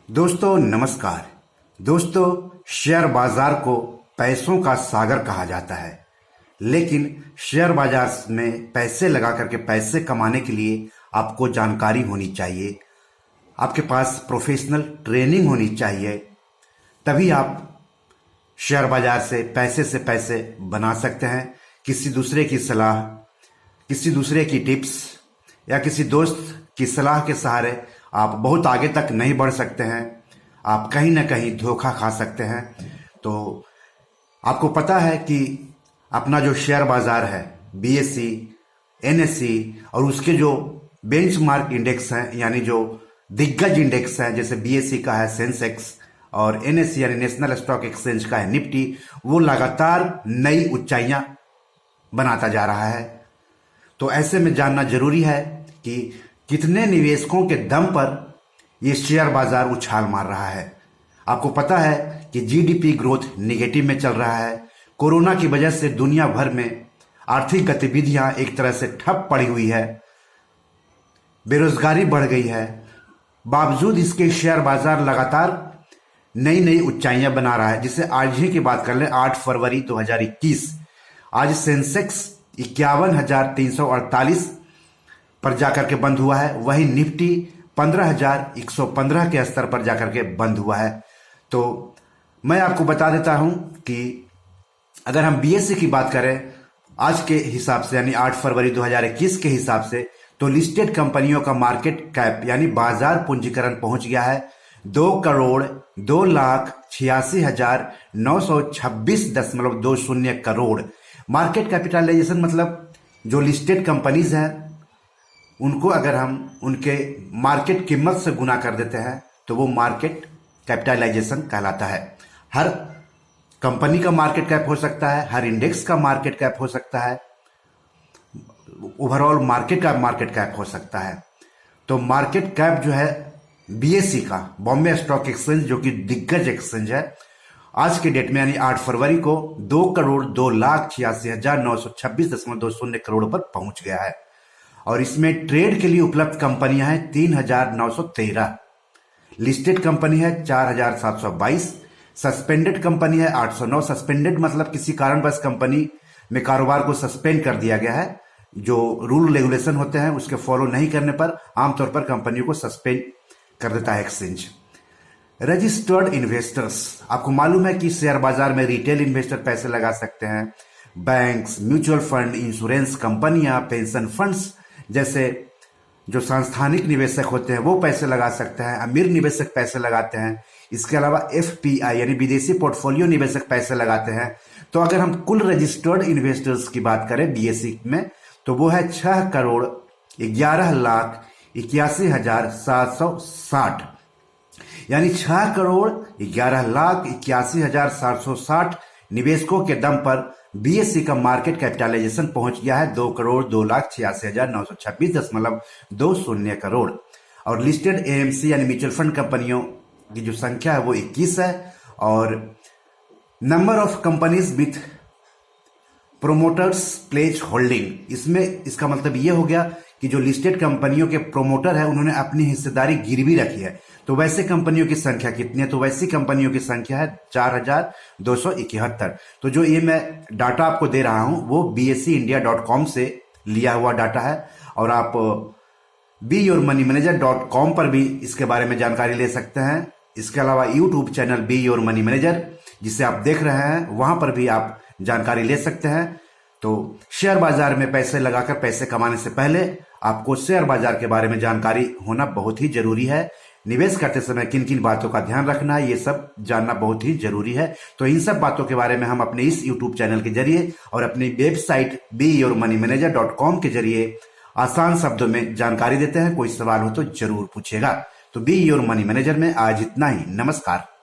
दोस्तों नमस्कार। दोस्तों, शेयर बाजार को पैसों का सागर कहा जाता है, लेकिन शेयर बाजार में पैसे लगा करके पैसे कमाने के लिए आपको जानकारी होनी चाहिए, आपके पास प्रोफेशनल ट्रेनिंग होनी चाहिए, तभी आप शेयर बाजार से पैसे बना सकते हैं। किसी दूसरे की सलाह, किसी दूसरे की टिप्स या किसी दोस्त की सलाह के सहारे आप बहुत आगे तक नहीं बढ़ सकते हैं। आप कहीं ना कहीं धोखा खा सकते हैं। तो आपको पता है कि अपना जो शेयर बाजार है, बीएसई, एनएसई और उसके जो बेंचमार्क इंडेक्स हैं, यानी जो दिग्गज इंडेक्स हैं, जैसे बीएसई का है सेंसेक्स और एनएसई यानी नेशनल स्टॉक एक्सचेंज का है निफ्टी, वो लगातार नई ऊंचाइयां बनाता जा रहा है। तो ऐसे में जानना जरूरी है कि कितने निवेशकों के दम पर ये शेयर बाजार उछाल मार रहा है। आपको पता है कि जीडीपी ग्रोथ निगेटिव में चल रहा है। कोरोना की वजह से दुनिया भर में आर्थिक गतिविधियां एक तरह से ठप पड़ी हुई है, बेरोजगारी बढ़ गई है। बावजूद इसके शेयर बाजार लगातार नई नई ऊंचाइयां बना रहा है। जिसे आज ही की बात कर लें, 8 फरवरी 2021, आज सेंसेक्स 51,348 पर जाकर के बंद हुआ है। वही निफ्टी 15,115 के स्तर पर जाकर के बंद हुआ है। तो मैं आपको बता देता हूं कि अगर हम बीएसई की बात करें आज के हिसाब से, यानी 8 फरवरी 2021 के हिसाब से, तो लिस्टेड कंपनियों का मार्केट कैप यानी बाजार पूंजीकरण पहुंच गया है 2,02,86,926.20 करोड़। मार्केट कैपिटलाइजेशन मतलब जो लिस्टेड कंपनीज हैं उनको अगर हम उनके मार्केट कीमत से गुना कर देते हैं तो वो मार्केट कैपिटलाइजेशन कहलाता है। हर कंपनी का मार्केट कैप हो सकता है, हर इंडेक्स का मार्केट कैप हो सकता है, ओवरऑल मार्केट का मार्केट कैप हो सकता है। तो मार्केट कैप जो है बीएसई का, बॉम्बे स्टॉक एक्सचेंज, जो कि दिग्गज एक्सचेंज है, आज के डेट में यानी 8 फरवरी को 2,02,86,926.20 करोड़ पर पहुंच गया है। और इसमें ट्रेड के लिए उपलब्ध कंपनियां हैं 3,913, लिस्टेड कंपनी है 4,722, सस्पेंडेड कंपनी है 809। सस्पेंडेड मतलब किसी कारणवश कंपनी में कारोबार को सस्पेंड कर दिया गया है। जो रूल रेगुलेशन होते हैं उसके फॉलो नहीं करने पर आमतौर पर कंपनियों को सस्पेंड कर देता है एक्सचेंज। रजिस्टर्ड इन्वेस्टर्स, आपको मालूम है कि शेयर बाजार में रिटेल इन्वेस्टर पैसे लगा सकते हैं। बैंक्स, म्यूचुअल फंड, इंश्योरेंस कंपनियां, पेंशन फंड्स जैसे जो सांस्थानिक निवेशक होते हैं वो पैसे लगा सकते हैं। अमीर निवेशक पैसे लगाते हैं। इसके अलावा एफपीआई यानी विदेशी पोर्टफोलियो निवेशक पैसे लगाते हैं। तो अगर हम कुल रजिस्टर्ड इन्वेस्टर्स की बात करें बीएसई में, तो वो है 6,11,81,760, यानी 6,11,81,760 निवेशकों के दम पर बीएसई का मार्केट कैपिटलाइजेशन पहुंच गया है 2,02,86,926.20 करोड़। और लिस्टेड एएमसी यानी म्यूचुअल फंड कंपनियों की जो संख्या है वो 21 है। और number of companies with promoters pledge holding, इसमें इसका मतलब ये हो गया कि जो लिस्टेड कंपनियों के प्रोमोटर है उन्होंने अपनी हिस्सेदारी गिरवी रखी है। तो वैसे कंपनियों की संख्या कितनी है? तो वैसी कंपनियों की संख्या है 4,271। तो जो ये मैं डाटा आपको दे रहा हूं वो BSEindia.com से लिया हुआ डाटा है। और आप beyourmoneymanager.com पर भी इसके बारे में जानकारी ले सकते हैं। इसके अलावा YouTube channel be your money manager जिसे आप देख रहे हैं, वहां पर भी आप जानकारी ले सकते हैं। तो शेयर बाजार में पैसे लगाकर पैसे कमाने से पहले आपको शेयर बाजार के बारे में जानकारी होना बहुत ही जरूरी है। निवेश करते समय किन किन बातों का ध्यान रखना है, ये सब जानना बहुत ही जरूरी है। तो इन सब बातों के बारे में हम अपने इस यूट्यूब चैनल के जरिए और अपनी वेबसाइट beyourmoneymanager.com के जरिए आसान शब्दों में जानकारी देते हैं। कोई सवाल हो तो जरूर पूछेगा। तो बी योर मनी मैनेजर में आज इतना ही। नमस्कार।